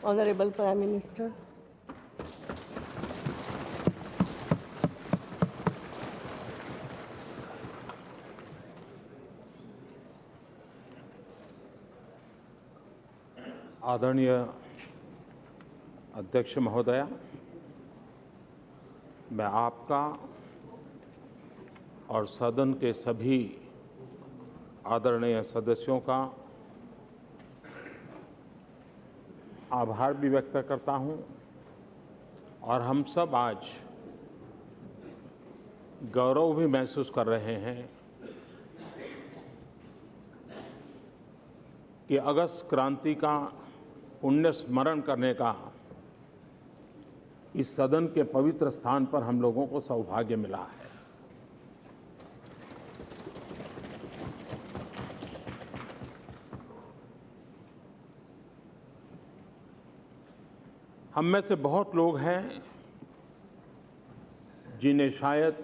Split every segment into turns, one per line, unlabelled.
Honorable Prime Minister,
आदरणीय अध्यक्ष महोदया, मैं आपका और सदन के सभी आदरणीय सदस्यों का आभार भी व्यक्त करता हूं और हम सब आज गौरव भी महसूस कर रहे हैं कि अगस्त क्रांति का पुण्य स्मरण करने का इस सदन के पवित्र स्थान पर हम लोगों को सौभाग्य मिला है। हम में से बहुत लोग हैं जिन्हें शायद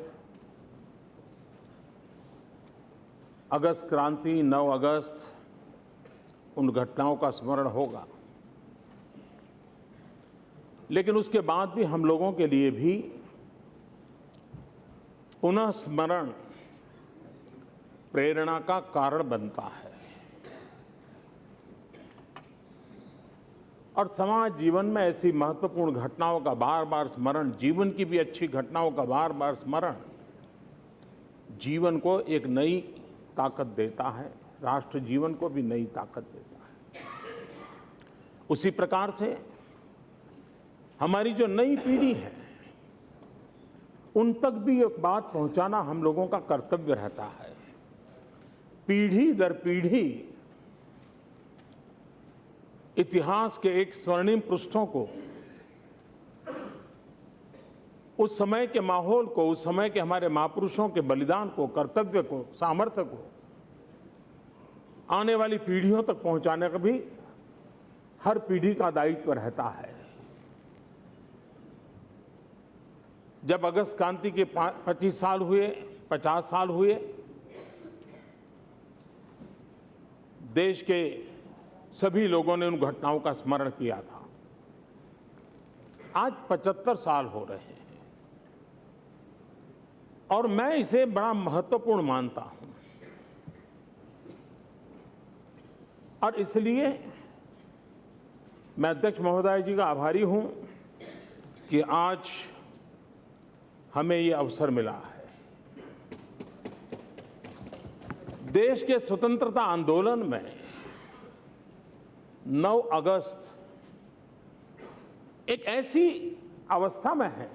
अगस्त क्रांति 9 अगस्त उन घटनाओं का स्मरण होगा, लेकिन उसके बाद भी हम लोगों के लिए भी पुनः स्मरण प्रेरणा का कारण बनता है और समाज जीवन में ऐसी महत्वपूर्ण घटनाओं का बार बार स्मरण, जीवन की भी अच्छी घटनाओं का बार बार स्मरण जीवन को एक नई ताकत देता है, राष्ट्र जीवन को भी नई ताकत देता है। उसी प्रकार से हमारी जो नई पीढ़ी है उन तक भी एक बात पहुंचाना हम लोगों का कर्तव्य रहता है। पीढ़ी दर पीढ़ी इतिहास के एक स्वर्णिम पृष्ठों को, उस समय के माहौल को, उस समय के हमारे महापुरुषों के बलिदान को, कर्तव्य को, सामर्थ्य को आने वाली पीढ़ियों तक पहुंचाने का भी हर पीढ़ी का दायित्व रहता है। जब अगस्त क्रांति के 25 साल हुए, 50 साल हुए, देश के सभी लोगों ने उन घटनाओं का स्मरण किया था। आज 75 साल हो रहे हैं और मैं इसे बड़ा महत्वपूर्ण मानता हूं और इसलिए मैं अध्यक्ष महोदय जी का आभारी हूं कि आज हमें ये अवसर मिला है। देश के स्वतंत्रता आंदोलन में 9 अगस्त एक ऐसी अवस्था में है,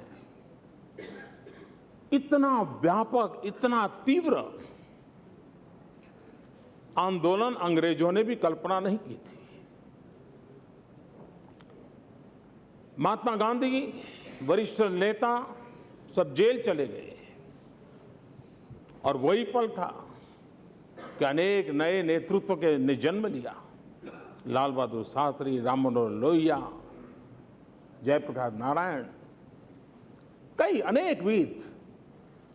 इतना व्यापक, इतना तीव्र आंदोलन अंग्रेजों ने भी कल्पना नहीं की थी। महात्मा गांधी, वरिष्ठ नेता सब जेल चले गए और वही पल था कि अनेक नए नेतृत्व के ने जन्म लिया। लाल बहादुर शास्त्री, राम मनोहर लोहिया, जयप्रकाश नारायण, कई अनेक वीर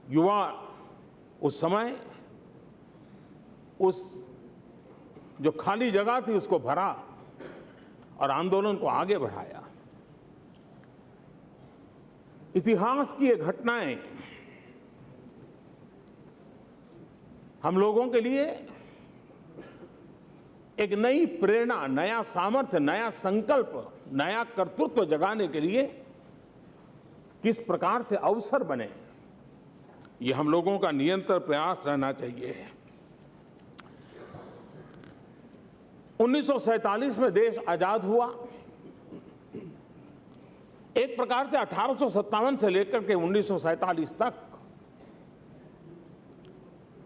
युवा उस समय उस जो खाली जगह थी उसको भरा और आंदोलन को आगे बढ़ाया। इतिहास की ये घटनाएं हम लोगों के लिए एक नई प्रेरणा, नया सामर्थ्य, नया संकल्प, नया कर्तृत्व जगाने के लिए किस प्रकार से अवसर बने, ये हम लोगों का निरंतर प्रयास रहना चाहिए। 1947 में देश आजाद हुआ। एक प्रकार से 1857 से लेकर के 1947 तक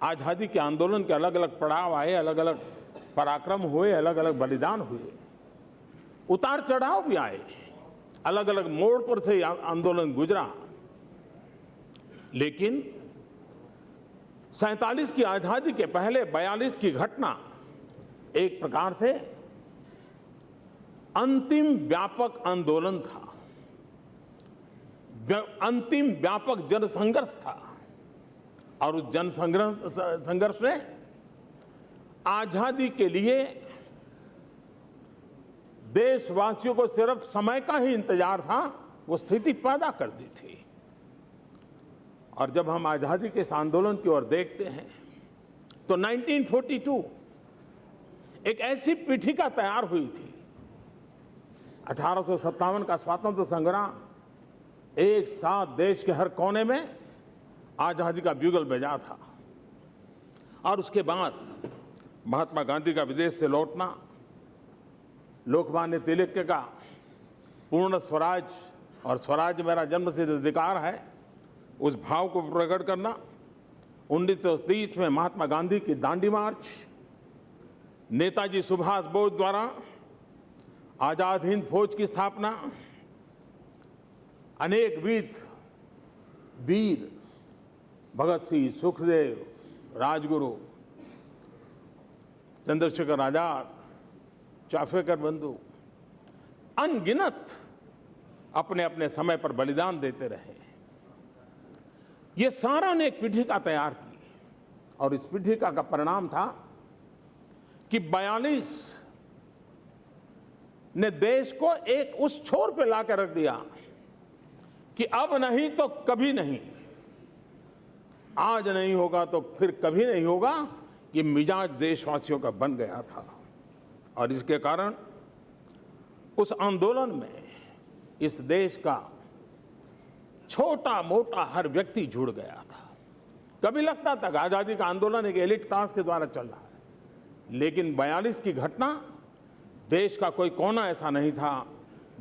आजादी के आंदोलन के अलग अलग पड़ाव आए, अलग अलग पराक्रम हुए, अलग अलग बलिदान हुए, उतार चढ़ाव भी आए, अलग अलग मोड़ पर से आंदोलन गुजरा। लेकिन 47 की आजादी के पहले 42 की घटना एक प्रकार से अंतिम व्यापक आंदोलन था, अंतिम व्यापक जनसंघर्ष था और उस जनसंघर्ष में आजादी के लिए देशवासियों को सिर्फ समय का ही इंतजार था, वो स्थिति पैदा कर दी थी। और जब हम आजादी के इस आंदोलन की ओर देखते हैं तो 1942 एक ऐसी पीठिका तैयार हुई थी। 1857 का स्वातंत्र संग्राम, एक साथ देश के हर कोने में आजादी का ब्यूगल बजा था। और उसके बाद महात्मा गांधी का विदेश से लौटना, लोकमान्य तिलक का पूर्ण स्वराज और स्वराज मेरा जन्मसिद्ध अधिकार है, उस भाव को प्रकट करना, 1930 में महात्मा गांधी की दांडी मार्च, नेताजी सुभाष बोस द्वारा आजाद हिंद फौज की स्थापना, अनेक वीर भगत सिंह, सुखदेव, राजगुरु, चंद्रशेखर आजाद, चाफेकर बंधु, अनगिनत अपने अपने समय पर बलिदान देते रहे। ये सारा ने एक पीठिका तैयार की और इस पीठिका का परिणाम था कि 42 ने देश को एक उस छोर पे लाकर रख दिया कि अब नहीं तो कभी नहीं, आज नहीं होगा तो फिर कभी नहीं होगा, कि मिजाज देशवासियों का बन गया था। और इसके कारण उस आंदोलन में इस देश का छोटा मोटा हर व्यक्ति जुड़ गया था। कभी लगता था कि आजादी का आंदोलन एक एलिट क्लास के द्वारा चल रहा है, लेकिन 42 की घटना, देश का कोई कोना ऐसा नहीं था,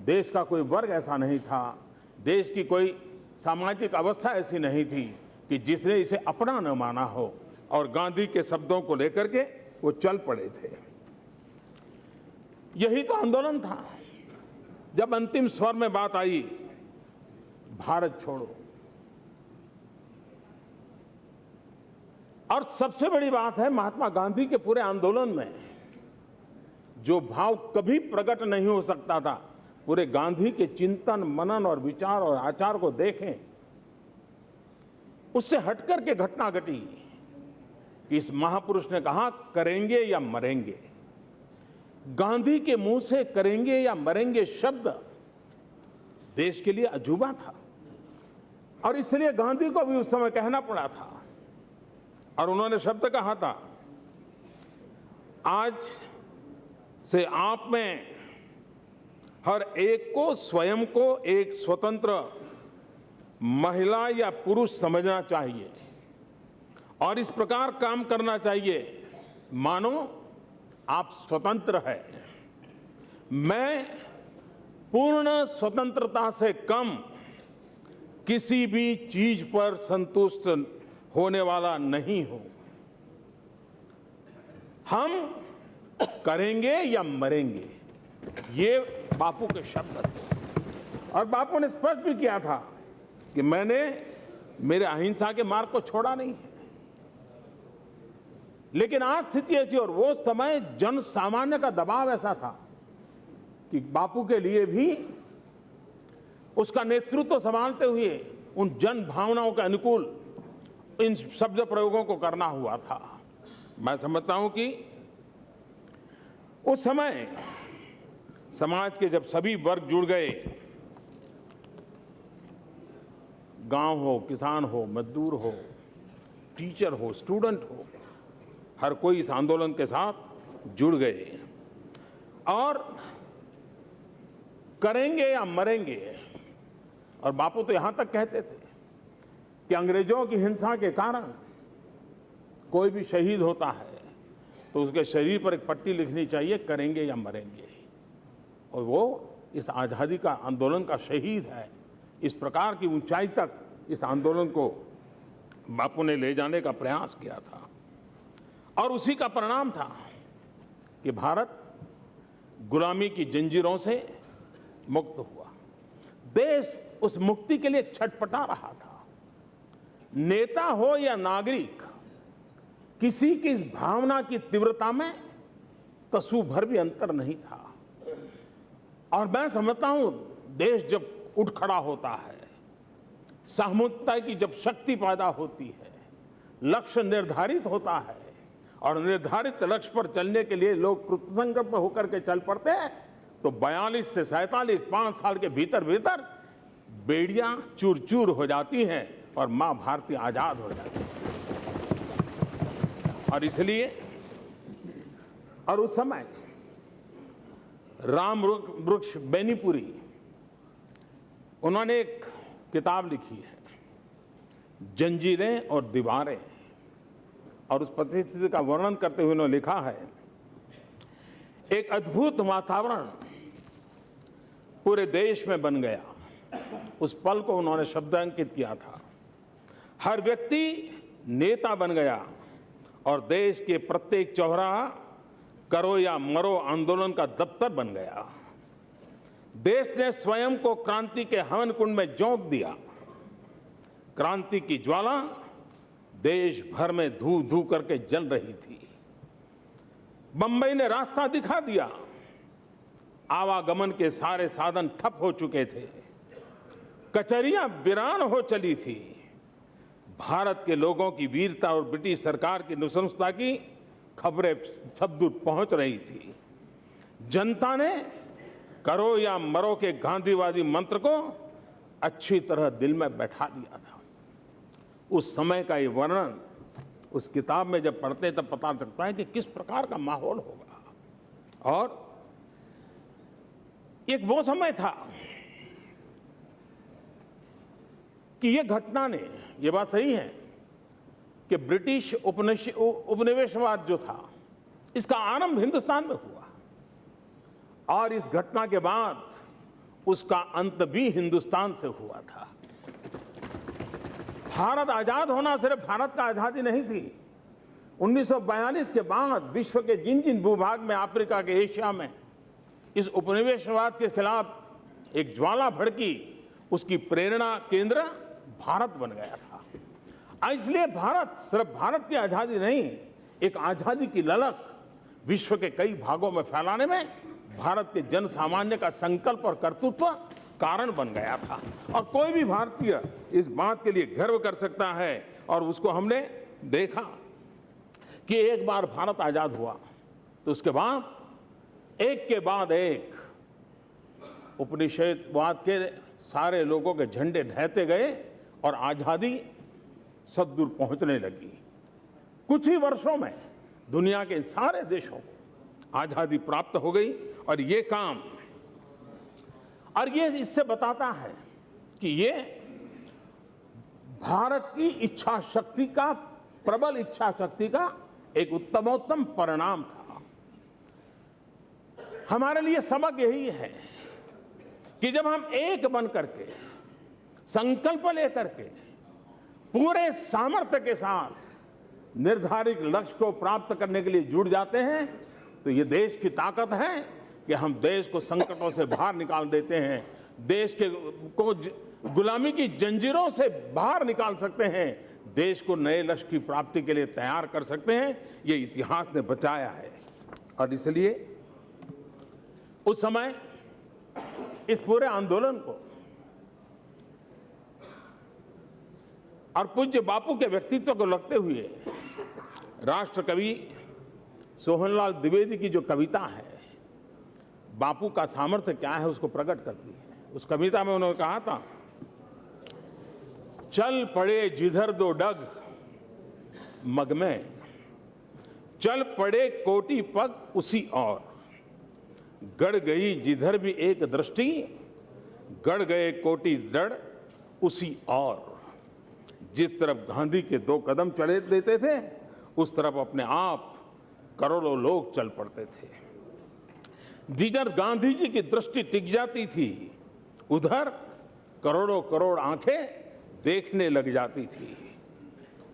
देश का कोई वर्ग ऐसा नहीं था, देश की कोई सामाजिक अवस्था ऐसी नहीं थी कि जिसने इसे अपना न माना हो, और गांधी के शब्दों को लेकर के वो चल पड़े थे। यही तो आंदोलन था। जब अंतिम स्वर में बात आई, भारत छोड़ो, और सबसे बड़ी बात है, महात्मा गांधी के पूरे आंदोलन में जो भाव कभी प्रकट नहीं हो सकता था, पूरे गांधी के चिंतन, मनन और विचार और आचार को देखें, उससे हटकर के घटना घटी कि इस महापुरुष ने कहा करेंगे या मरेंगे। गांधी के मुंह से करेंगे या मरेंगे शब्द देश के लिए अजूबा था, और इसलिए गांधी को भी उस समय कहना पड़ा था। और उन्होंने शब्द कहा था, आज से आप में हर एक को स्वयं को एक स्वतंत्र महिला या पुरुष समझना चाहिए और इस प्रकार काम करना चाहिए मानो आप स्वतंत्र है। मैं पूर्ण स्वतंत्रता से कम किसी भी चीज पर संतुष्ट होने वाला नहीं हूं। हम करेंगे या मरेंगे, ये बापू के शब्द थे। और बापू ने स्पष्ट भी किया था कि मैंने मेरे अहिंसा के मार्ग को छोड़ा नहीं है। लेकिन आज स्थिति ऐसी, और वो समय जन सामान्य का दबाव ऐसा था कि बापू के लिए भी उसका नेतृत्व संभालते हुए उन जन भावनाओं के अनुकूल इन शब्द प्रयोगों को करना हुआ था। मैं समझता हूं कि उस समय समाज के जब सभी वर्ग जुड़ गए, गांव हो, किसान हो, मजदूर हो, टीचर हो, स्टूडेंट हो, हर कोई इस आंदोलन के साथ जुड़ गए और करेंगे या मरेंगे। और बापू तो यहां तक कहते थे कि अंग्रेजों की हिंसा के कारण कोई भी शहीद होता है तो उसके शरीर पर एक पट्टी लिखनी चाहिए, करेंगे या मरेंगे। और वो इस आज़ादी का आंदोलन का शहीद है। इस प्रकार की ऊंचाई तक इस आंदोलन को बापू ने ले जाने का प्रयास किया था, और उसी का परिणाम था कि भारत गुलामी की जंजीरों से मुक्त हुआ। देश उस मुक्ति के लिए छटपटा रहा था। नेता हो या नागरिक, किसी की इस भावना की तीव्रता में कसू भर भी अंतर नहीं था। और मैं समझता हूं, देश जब उठ खड़ा होता है, सामूहिकता की जब शक्ति पैदा होती है, लक्ष्य निर्धारित होता है और निर्धारित लक्ष्य पर चलने के लिए लोग कृतसंकल्प होकर के चल पड़ते हैं, तो 42 से 47 5 साल के भीतर भीतर बेड़ियां चूर चूर हो जाती हैं और मां भारती आजाद हो जाती है। और इसलिए और उस समय राम वृक्ष बेनीपुरी उन्होंने एक किताब लिखी है, जंजीरें और दीवारें, और उस परिस्थिति का वर्णन करते हुए उन्होंने लिखा है, एक अद्भुत वातावरण पूरे देश में बन गया। उस पल को उन्होंने शब्दांकित किया था। हर व्यक्ति नेता बन गया और देश के प्रत्येक चौराहा करो या मरो आंदोलन का दफ्तर बन गया। देश ने स्वयं को क्रांति के हवन कुंड में झोंक दिया। क्रांति की ज्वाला देश भर में धू धू करके जल रही थी। बंबई ने रास्ता दिखा दिया। आवागमन के सारे साधन ठप हो चुके थे। कचहरियां वीरान हो चली थी। भारत के लोगों की वीरता और ब्रिटिश सरकार की नृशंसता की खबरें सब दूर पहुंच रही थी। जनता ने करो या मरो के गांधीवादी मंत्र को अच्छी तरह दिल में बैठा लिया था। उस समय का ये वर्णन उस किताब में जब पढ़ते तब पता चलता है कि किस प्रकार का माहौल होगा। और एक वो समय था कि ये घटना ने, ये बात सही है कि ब्रिटिश उपनिवेशवाद जो था इसका आरंभ हिंदुस्तान में हुआ और इस घटना के बाद उसका अंत भी हिंदुस्तान से हुआ था। भारत आजाद होना सिर्फ भारत का आजादी नहीं थी। 1942 के बाद विश्व के जिन जिन भूभाग में, अफ्रीका के, एशिया में इस उपनिवेशवाद के खिलाफ एक ज्वाला भड़की, उसकी प्रेरणा केंद्र भारत बन गया था। इसलिए भारत सिर्फ भारत की आजादी नहीं, एक आजादी की ललक विश्व के कई भागों में फैलाने में भारत के जन सामान्य का संकल्प और कर्तृत्व कारण बन गया था। और कोई भी भारतीय इस बात के लिए गर्व कर सकता है। और उसको हमने देखा कि एक बार भारत आजाद हुआ तो उसके बाद एक के बाद एक उपनिवेशवाद के सारे लोगों के झंडे ढहते गए और आजादी सब दूर पहुंचने लगी। कुछ ही वर्षों में दुनिया के सारे देशों को आजादी प्राप्त हो गई। और ये काम, और ये इससे बताता है कि ये भारत की इच्छा शक्ति का, प्रबल इच्छा शक्ति का एक उत्तमोत्तम परिणाम था। हमारे लिए सबक यही है कि जब हम एक बन करके, संकल्प लेकर के, पूरे सामर्थ्य के साथ निर्धारित लक्ष्य को प्राप्त करने के लिए जुड़ जाते हैं तो ये देश की ताकत है कि हम देश को संकटों से बाहर निकाल देते हैं, देश को गुलामी की जंजीरों से बाहर निकाल सकते हैं, देश को नए लक्ष्य की प्राप्ति के लिए तैयार कर सकते हैं। ये इतिहास ने बचाया है। और इसलिए उस समय इस पूरे आंदोलन को और पूज्य बापू के व्यक्तित्व को लगते हुए राष्ट्र कवि सोहनलाल द्विवेदी की जो कविता है, बापू का सामर्थ्य क्या है उसको प्रकट करती है। उस कविता में उन्होंने कहा था, चल पड़े जिधर दो डग मग में, चल पड़े कोटि पग उसी और, गड़ गई जिधर भी एक दृष्टि, गड़ गए कोटि दृढ़ उसी और। जिस तरफ गांधी के 2 कदम चले देते थे उस तरफ अपने आप करोड़ों लोग चल पड़ते थे। जिधर गांधी जी की दृष्टि टिक जाती थी उधर करोड़ों करोड़ आंखें देखने लग जाती थी।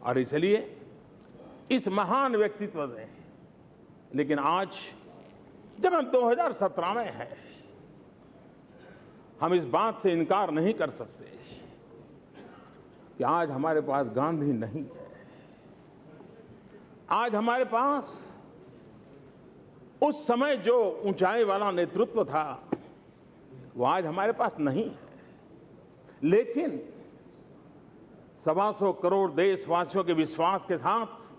और इसलिए इस महान व्यक्तित्व ने, लेकिन आज जब हम 2017 में हैं, हम इस बात से इनकार नहीं कर सकते कि आज हमारे पास गांधी नहीं है। आज हमारे पास उस समय जो ऊंचाई वाला नेतृत्व था वो आज हमारे पास नहीं है। लेकिन 125 करोड़ देशवासियों के विश्वास के साथ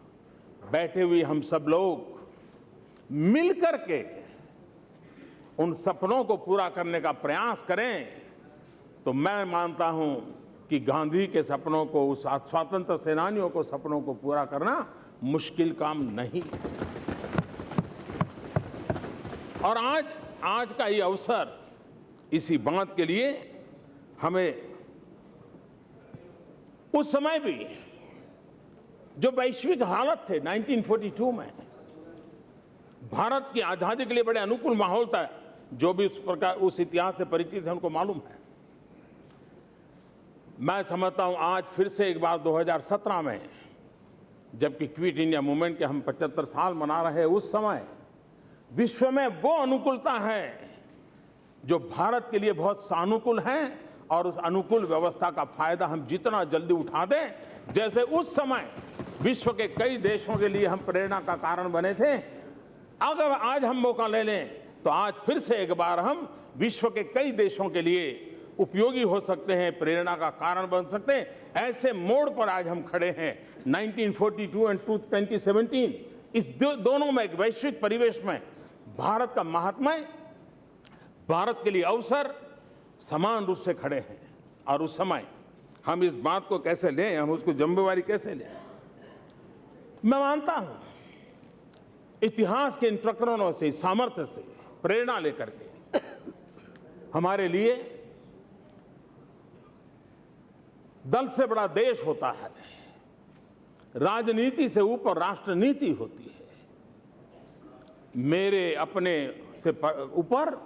बैठे हुए हम सब लोग मिलकर के उन सपनों को पूरा करने का प्रयास करें तो मैं मानता हूं कि गांधी के सपनों को, उस स्वतंत्र सेनानियों को सपनों को पूरा करना मुश्किल काम नहीं। और आज का ये अवसर इसी बात के लिए हमें उस समय भी जो वैश्विक हालत थे 1942 में, भारत की आजादी के लिए बड़े अनुकूल माहौल था। जो भी उस इतिहास से परिचित है उनको मालूम है। मैं समझता हूं आज फिर से एक बार 2017 में, जबकि क्विट इंडिया मूवमेंट के हम 75 साल मना रहे हैं, उस समय विश्व में वो अनुकूलता है जो भारत के लिए बहुत सानुकूल है, और उस अनुकूल व्यवस्था का फायदा हम जितना जल्दी उठा दें, जैसे उस समय विश्व के कई देशों के लिए हम प्रेरणा का कारण बने थे, अगर आज हम मौका ले लें तो आज फिर से एक बार हम विश्व के कई देशों के लिए उपयोगी हो सकते हैं, प्रेरणा का कारण बन सकते हैं। ऐसे मोड़ पर आज हम खड़े हैं। 1942 और 2017 इस दोनों में एक वैश्विक परिवेश में भारत का महात्म्य, भारत के लिए अवसर समान रूप से खड़े हैं। और उस समय हम इस बात को कैसे लें, हम उसको जिम्मेवारी कैसे लें। मैं मानता हूं इतिहास के इन प्रकरणों से, सामर्थ्य से प्रेरणा लेकर के हमारे लिए दल से बड़ा देश होता है, राजनीति से ऊपर राष्ट्रनीति होती है, मेरे अपने से ऊपर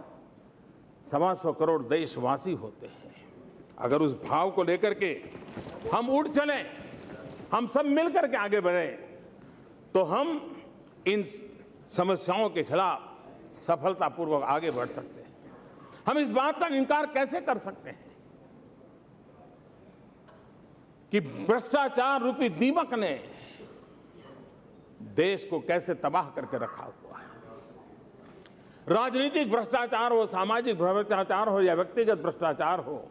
125 करोड़ देशवासी होते हैं। अगर उस भाव को लेकर के हम उठ चलें, हम सब मिलकर के आगे बढ़ें, तो हम इन समस्याओं के खिलाफ सफलतापूर्वक आगे बढ़ सकते हैं। हम इस बात का इनकार कैसे कर सकते हैं कि भ्रष्टाचार रूपी दीमक ने देश को कैसे तबाह करके रखा हुआ है। राजनीतिक भ्रष्टाचार हो, सामाजिक भ्रष्टाचार हो या व्यक्तिगत भ्रष्टाचार हो,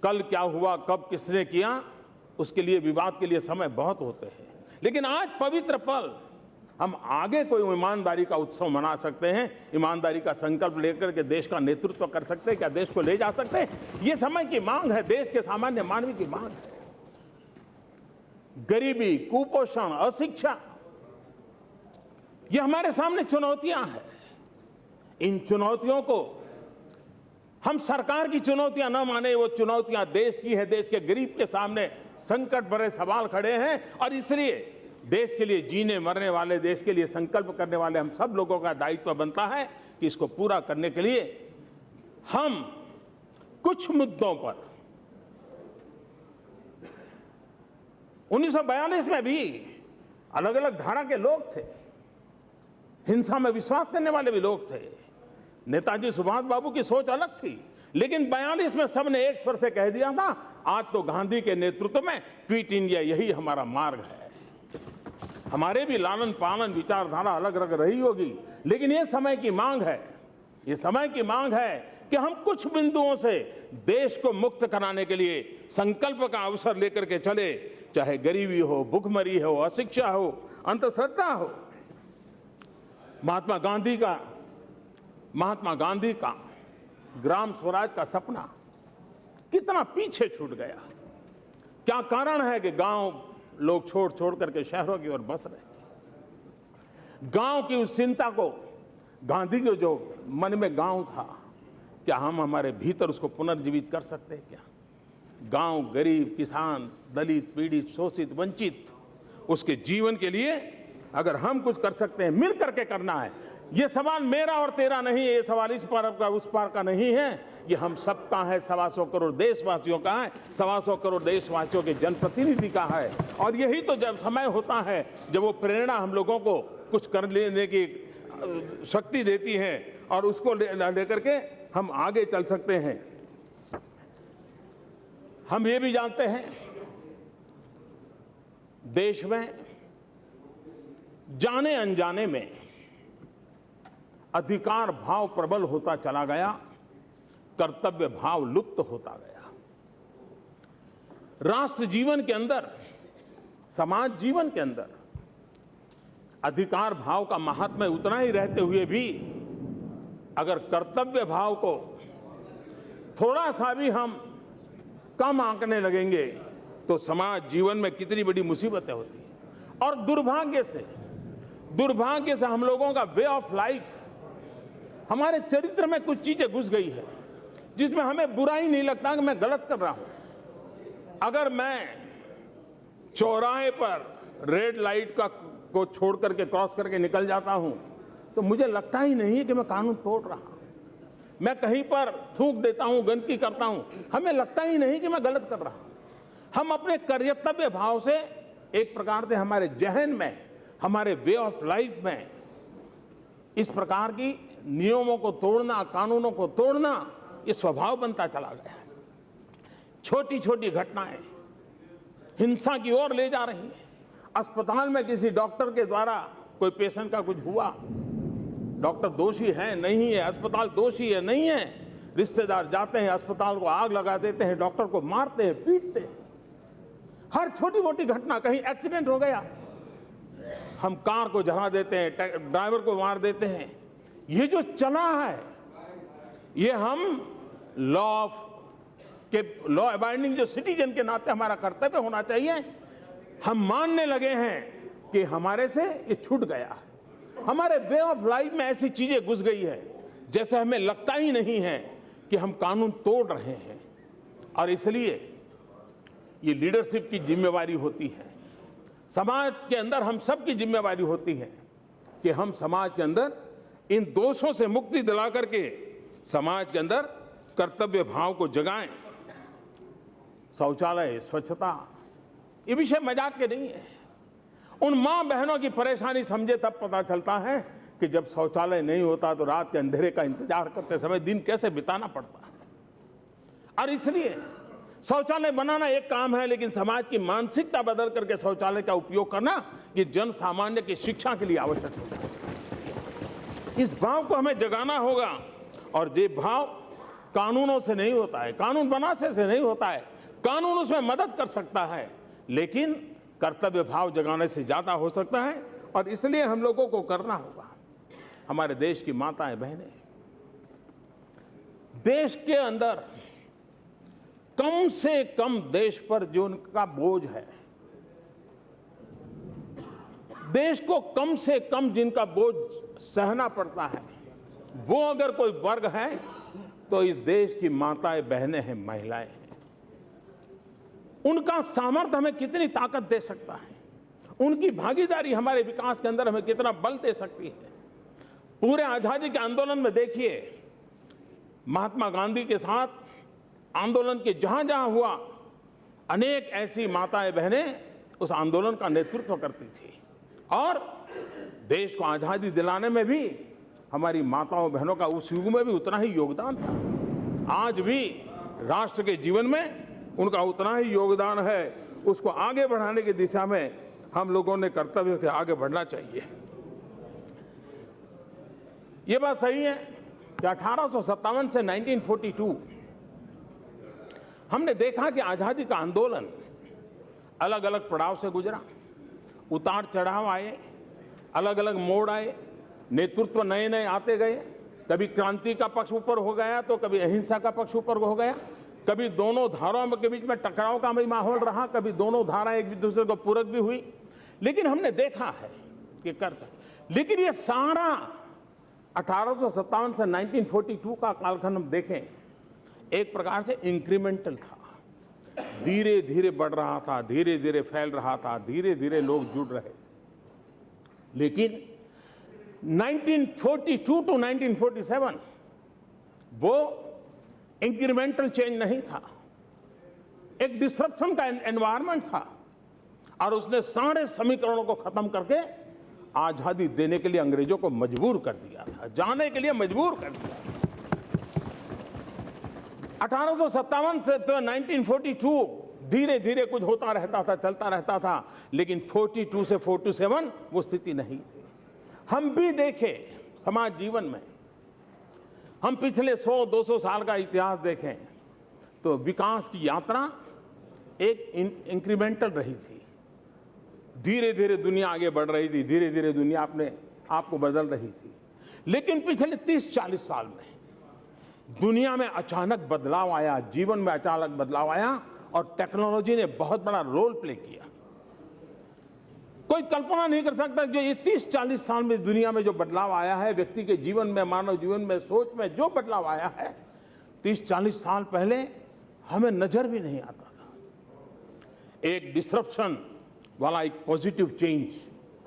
कल क्या हुआ, कब किसने किया, उसके लिए विवाद के लिए समय बहुत होते हैं। लेकिन आज पवित्र पल, हम आगे कोई ईमानदारी का उत्सव मना सकते हैं, ईमानदारी का संकल्प लेकर के देश का नेतृत्व कर सकते हैं, क्या देश को ले जा सकते हैं। ये समय की मांग है, देश के सामान्य मानवी की मांग है। गरीबी, कुपोषण, अशिक्षा, ये हमारे सामने चुनौतियां हैं। इन चुनौतियों को हम सरकार की चुनौतियां न माने, वो चुनौतियां देश की है। देश के गरीब के सामने संकट भरे सवाल खड़े हैं, और इसलिए देश के लिए जीने मरने वाले, देश के लिए संकल्प करने वाले हम सब लोगों का दायित्व बनता है कि इसको पूरा करने के लिए हम कुछ मुद्दों पर 1942 में भी अलग अलग धारा के लोग थे, हिंसा में विश्वास करने वाले भी लोग थे। नेताजी सुभाष बाबू की सोच अलग थी, लेकिन 42 में सबने एक स्वर से कह दिया था, आज तो गांधी के नेतृत्व में क्विट इंडिया यही हमारा मार्ग है। हमारे भी लालन पालन विचारधारा अलग अलग रही होगी, लेकिन ये समय की मांग है, ये समय की मांग है कि हम कुछ बिंदुओं से देश को मुक्त कराने के लिए संकल्प का अवसर लेकर के चले, चाहे गरीबी हो, भुखमरी हो, अशिक्षा हो, अंधश्रद्धा हो। महात्मा गांधी का ग्राम स्वराज का सपना कितना पीछे छूट गया। क्या कारण है कि गांव लोग छोड़ करके शहरों की ओर बस रहे। गांव की उस चिंता को, गांधी के जो मन में गांव था, क्या हम हमारे भीतर उसको पुनर्जीवित कर सकते हैं क्या? गांव, गरीब, किसान, दलित, पीड़ित, शोषित, वंचित, उसके जीवन के लिए अगर हम कुछ कर सकते हैं, मिल करके करना है। ये सवाल मेरा और तेरा नहीं है, ये सवाल इस पार का उस पार का नहीं है, ये हम सबका है, 125 करोड़ देशवासियों का है, 125 करोड़ देशवासियों के जनप्रतिनिधि का है। और यही तो जब समय होता है जब वो प्रेरणा हम लोगों को कुछ कर लेने की शक्ति देती है, और उसको लेकर के हम आगे चल सकते हैं। हम ये भी जानते हैं देश में जाने अनजाने में अधिकार भाव प्रबल होता चला गया, कर्तव्य भाव लुप्त होता गया। राष्ट्र जीवन के अंदर, समाज जीवन के अंदर अधिकार भाव का महात्म्य उतना ही रहते हुए भी अगर कर्तव्य भाव को थोड़ा सा भी हम कम आंकने लगेंगे तो समाज जीवन में कितनी बड़ी मुसीबतें होती हैं। और दुर्भाग्य से हम लोगों का वे ऑफ लाइफ, हमारे चरित्र में कुछ चीजें घुस गई है जिसमें हमें बुरा ही नहीं लगता कि मैं गलत कर रहा हूं। अगर मैं चौराहे पर रेड लाइट को छोड़ करके क्रॉस करके निकल जाता हूं तो मुझे लगता ही नहीं है कि मैं कानून तोड़ रहा हूं। मैं कहीं पर थूक देता हूं, गंदगी करता हूं, हमें लगता ही नहीं कि मैं गलत कर रहा हूं। हम अपने कर्तव्य भाव से एक प्रकार से हमारे जहन में, हमारे वे ऑफ लाइफ में इस प्रकार की नियमों को तोड़ना, कानूनों को तोड़ना, ये स्वभाव बनता चला गया है। छोटी छोटी घटनाएं हिंसा की ओर ले जा रही हैं। अस्पताल में किसी डॉक्टर के द्वारा कोई पेशेंट का कुछ हुआ, डॉक्टर दोषी है नहीं है, अस्पताल दोषी है नहीं है, रिश्तेदार जाते हैं, अस्पताल को आग लगा देते हैं, डॉक्टर को मारते हैं, पीटते हैं। हर छोटी मोटी घटना, कहीं एक्सीडेंट हो गया, हम कार को जला देते हैं, ड्राइवर को मार देते हैं। ये जो चला है, ये हम लॉ अबाइडिंग जो सिटीजन के नाते हमारा कर्तव्य होना चाहिए, हम मानने लगे हैं कि हमारे से ये छूट गया है। हमारे वे ऑफ लाइफ में ऐसी चीजें घुस गई है जैसे हमें लगता ही नहीं है कि हम कानून तोड़ रहे हैं। और इसलिए ये लीडरशिप की जिम्मेवारी होती है, समाज के अंदर हम सब की जिम्मेवारी होती है कि हम समाज के अंदर इन दोषों से मुक्ति दिला करके समाज के अंदर कर्तव्य भाव को जगाएं। शौचालय, स्वच्छता, ये विषय मजाक के नहीं है। उन मां बहनों की परेशानी समझे तब पता चलता है कि जब शौचालय नहीं होता तो रात के अंधेरे का इंतजार करते समय दिन कैसे बिताना पड़ता है। और इसलिए शौचालय बनाना एक काम है, लेकिन समाज की मानसिकता बदल करके शौचालय का उपयोग करना ये जन सामान्य की शिक्षा के लिए आवश्यक है। इस भाव को हमें जगाना होगा। और ये भाव कानूनों से नहीं होता है, कानून बनाने से नहीं होता है, कानून उसमें मदद कर सकता है, लेकिन कर्तव्य भाव जगाने से ज्यादा हो सकता है। और इसलिए हम लोगों को करना होगा। हमारे देश की माताएं बहनें, देश के अंदर कम से कम देश पर जो उनका बोझ है, देश को कम से कम जिनका बोझ सहना पड़ता है, वो अगर कोई वर्ग है तो इस देश की माताएं बहनें हैं, महिलाएं हैं। उनका सामर्थ्य हमें कितनी ताकत दे सकता है, उनकी भागीदारी हमारे विकास के अंदर हमें कितना बल दे सकती है। पूरे आजादी के आंदोलन में देखिए, महात्मा गांधी के साथ आंदोलन के जहां जहां हुआ, अनेक ऐसी माताएं बहनें उस आंदोलन का नेतृत्व करती थी। और देश को आजादी दिलाने में भी हमारी माताओं बहनों का उस युग में भी उतना ही योगदान था। आज भी राष्ट्र के जीवन में उनका उतना ही योगदान है। उसको आगे बढ़ाने की दिशा में हम लोगों ने कर्तव्य से आगे बढ़ना चाहिए। ये बात सही है कि 1857 से 1942 हमने देखा कि आजादी का आंदोलन अलग अलग पड़ाव से गुजरा, उतार चढ़ाव आए, अलग अलग मोड़ आए, नेतृत्व नए नए आते गए। कभी क्रांति का पक्ष ऊपर हो गया तो कभी अहिंसा का पक्ष ऊपर हो गया, कभी दोनों धाराओं के बीच में टकराव का भी माहौल रहा, कभी दोनों धाराएं एक दूसरे को पूरक भी हुई। लेकिन हमने देखा है कि लेकिन ये सारा 1857 से 1942 का कालखंड हम देखें, एक प्रकार से इंक्रीमेंटल था, धीरे धीरे बढ़ रहा था, धीरे धीरे फैल रहा था, धीरे धीरे लोग जुड़ रहे। लेकिन 1942 टू 1947 वो इंक्रीमेंटल चेंज नहीं था, एक डिसरप्शन का एनवायरनमेंट था। और उसने सारे समीकरणों को खत्म करके आजादी देने के लिए अंग्रेजों को मजबूर कर दिया था, जाने के लिए मजबूर कर दिया। 1857 से तो 1942 धीरे धीरे कुछ होता रहता था, चलता रहता था, लेकिन 42 से 47 वो स्थिति नहीं थी। हम भी देखें समाज जीवन में, हम पिछले 100-200 साल का इतिहास देखें तो विकास की यात्रा एक इंक्रीमेंटल रही थी। धीरे धीरे दुनिया आगे बढ़ रही थी, धीरे धीरे दुनिया अपने आप को बदल रही थी। लेकिन पिछले 30-40 साल में दुनिया में अचानक बदलाव आया, जीवन में अचानक बदलाव आया और टेक्नोलॉजी ने बहुत बड़ा रोल प्ले किया। कोई कल्पना नहीं कर सकता जो ये 30-40 साल में दुनिया में जो बदलाव आया है, व्यक्ति के जीवन में, मानव जीवन में, सोच में जो बदलाव आया है, 30-40 साल पहले हमें नजर भी नहीं आता था। एक डिसरप्शन वाला एक पॉजिटिव चेंज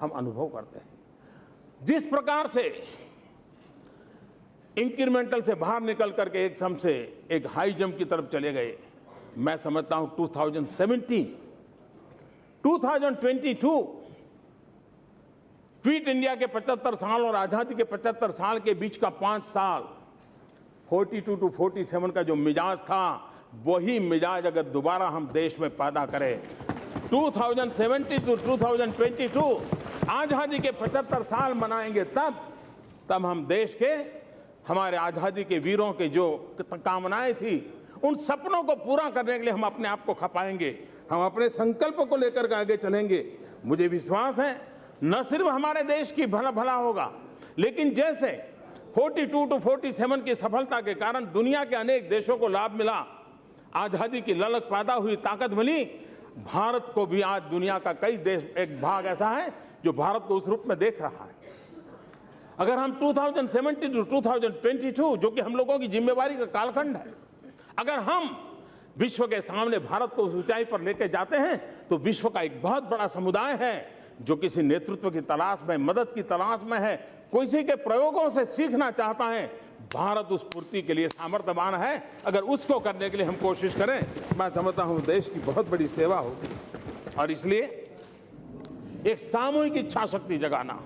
हम अनुभव करते हैं। जिस प्रकार से इंक्रीमेंटल से बाहर निकल करके एक सम से एक हाई जंप की तरफ चले गए, मैं समझता हूं 2017, 2022 क्विट इंडिया के 75 साल और आजादी के 75 साल के बीच का 5 साल 42 to 47 का जो मिजाज था, वही मिजाज अगर दोबारा हम देश में पैदा करें, 2070 to 2022 आजादी के 75 साल मनाएंगे, तब हम देश के, हमारे आजादी के वीरों के जो कामनाएं थी, उन सपनों को पूरा करने के लिए हम अपने आप को खपाएंगे, हम अपने संकल्प को लेकर के आगे चलेंगे। मुझे विश्वास है न सिर्फ हमारे देश की भला होगा, लेकिन जैसे 42 to 47 की सफलता के कारण दुनिया के अनेक देशों को लाभ मिला, आजादी की ललक पैदा हुई, ताकत मिली, भारत को भी आज दुनिया का कई देश, एक भाग ऐसा है जो भारत को उस रूप में देख रहा है। अगर हम 2070 to 2022, जो कि हम लोगों की जिम्मेवारी का कालखंड है, अगर हम विश्व के सामने भारत को उस ऊंचाई पर लेकर जाते हैं, तो विश्व का एक बहुत बड़ा समुदाय है जो किसी नेतृत्व की तलाश में, मदद की तलाश में है, किसी के प्रयोगों से सीखना चाहता है। भारत उस पूर्ति के लिए सामर्थ्यवान है। अगर उसको करने के लिए हम कोशिश करें, मैं समझता हूं देश की बहुत बड़ी सेवा होगी। और इसलिए एक सामूहिक इच्छा शक्ति जगाना,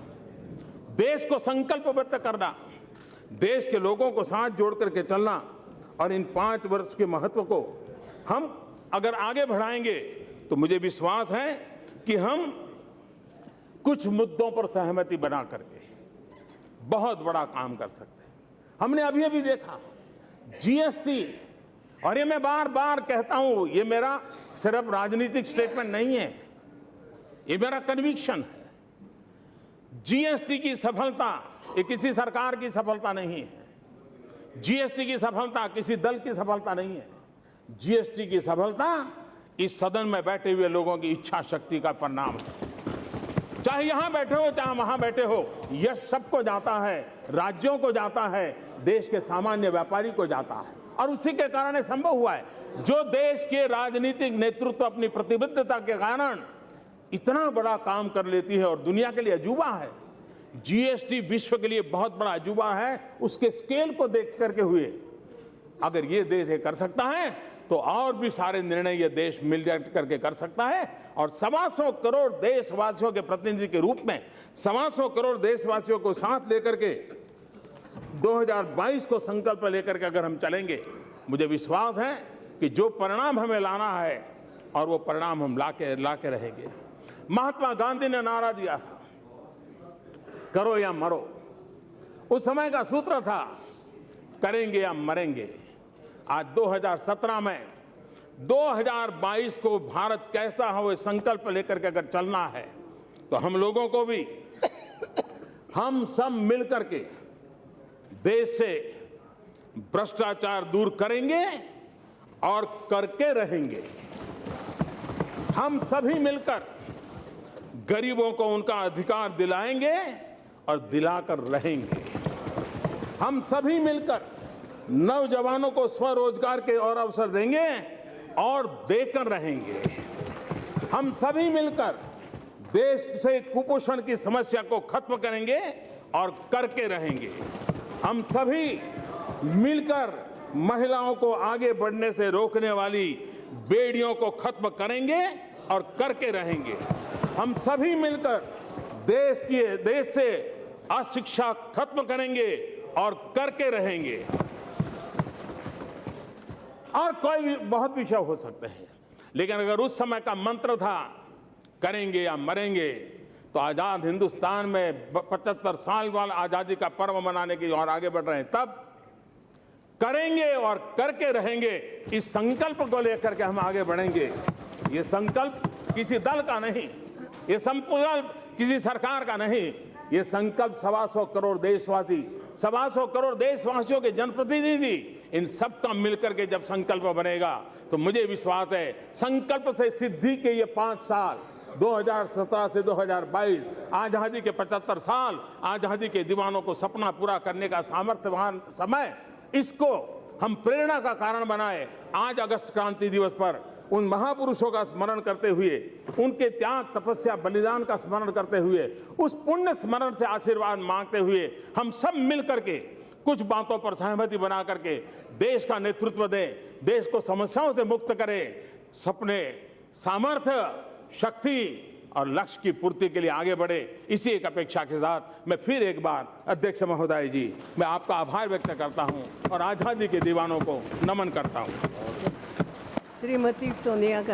देश को संकल्पबद्ध करना, देश के लोगों को साथ जोड़ करके चलना, और इन 5 वर्ष के महत्व को हम अगर आगे बढ़ाएंगे तो मुझे विश्वास है कि हम कुछ मुद्दों पर सहमति बना करके बहुत बड़ा काम कर सकते हैं। हमने अभी देखा जीएसटी, और ये मैं बार बार कहता हूं, ये मेरा सिर्फ राजनीतिक स्टेटमेंट नहीं है, ये मेरा कन्विक्शन है। जीएसटी की सफलता ये किसी सरकार की सफलता नहीं है, जीएसटी की सफलता किसी दल की सफलता नहीं है, जीएसटी की सफलता इस सदन में बैठे हुए लोगों की इच्छा शक्ति का परिणाम है। चाहे यहां बैठे हो, चाहे वहां बैठे हो, यश सबको जाता है, राज्यों को जाता है, देश के सामान्य व्यापारी को जाता है, और उसी के कारण संभव हुआ है। जो देश के राजनीतिक नेतृत्व अपनी प्रतिबद्धता के कारण इतना बड़ा काम कर लेती है और दुनिया के लिए अजूबा है, जीएसटी विश्व के लिए बहुत बड़ा अजूबा है, उसके स्केल को देख करके हुए अगर ये देश ये कर सकता है, तो और भी सारे निर्णय ये देश मिलकर करके कर सकता है। और 125 करोड़ देशवासियों के प्रतिनिधि के रूप में 125 करोड़ देशवासियों को साथ लेकर के 2022 को संकल्प लेकर के अगर हम चलेंगे, मुझे विश्वास है कि जो परिणाम हमें लाना है, और वो परिणाम हम लाके रहेंगे। महात्मा गांधी ने नारा दिया था, करो या मरो। उस समय का सूत्र था, करेंगे या मरेंगे। आज 2017 में 2022 को भारत कैसा हो, ये संकल्प लेकर के अगर चलना है, तो हम लोगों को भी, हम सब मिलकर के देश से भ्रष्टाचार दूर करेंगे और करके रहेंगे। हम सभी मिलकर गरीबों को उनका अधिकार दिलाएंगे और दिलाकर रहेंगे। हम सभी मिलकर नौजवानों को स्वरोजगार के और अवसर देंगे और देकर रहेंगे। हम सभी मिलकर देश से कुपोषण की समस्या को खत्म करेंगे और करके रहेंगे। हम सभी मिलकर महिलाओं को आगे बढ़ने से रोकने वाली बेड़ियों को खत्म करेंगे और करके रहेंगे। हम सभी मिलकर देश से अशिक्षा खत्म करेंगे और करके रहेंगे। और कोई भी बहुत विषय हो सकते हैं, लेकिन अगर उस समय का मंत्र था करेंगे या मरेंगे, तो आजाद हिंदुस्तान में 75 साल वाला आजादी का पर्व मनाने की ओर आगे बढ़ रहे हैं। तब करेंगे और करके रहेंगे, इस संकल्प को लेकर के हम आगे बढ़ेंगे। ये संकल्प किसी दल का नहीं, ये संकल्प किसी सरकार का नहीं, ये संकल्प 125 करोड़ देशवासी, 125 करोड़ देशवासियों के जनप्रतिनिधि, इन सब का मिलकर के जब संकल्प बनेगा तो मुझे विश्वास है संकल्प से सिद्धि के ये 5 साल 2017 से 2022 आजादी के 75 साल, आजादी के दीवानों को सपना पूरा करने का सामर्थ्यवान समय, इसको हम प्रेरणा का कारण बनाए। आज अगस्त क्रांति दिवस पर उन महापुरुषों का स्मरण करते हुए, उनके त्याग, तपस्या, बलिदान का स्मरण करते हुए, उस पुण्य स्मरण से आशीर्वाद मांगते हुए हम सब मिल करके कुछ बातों पर सहमति बना करके देश का नेतृत्व दें, देश को समस्याओं से मुक्त करें, सपने, सामर्थ्य, शक्ति और लक्ष्य की पूर्ति के लिए आगे बढ़े। इसी एक अपेक्षा के साथ मैं फिर एक बार अध्यक्ष महोदय जी, मैं आपका आभार व्यक्त करता हूं और आजादी के दीवानों को नमन करता हूं।
श्रीमती सोनिया गांधी।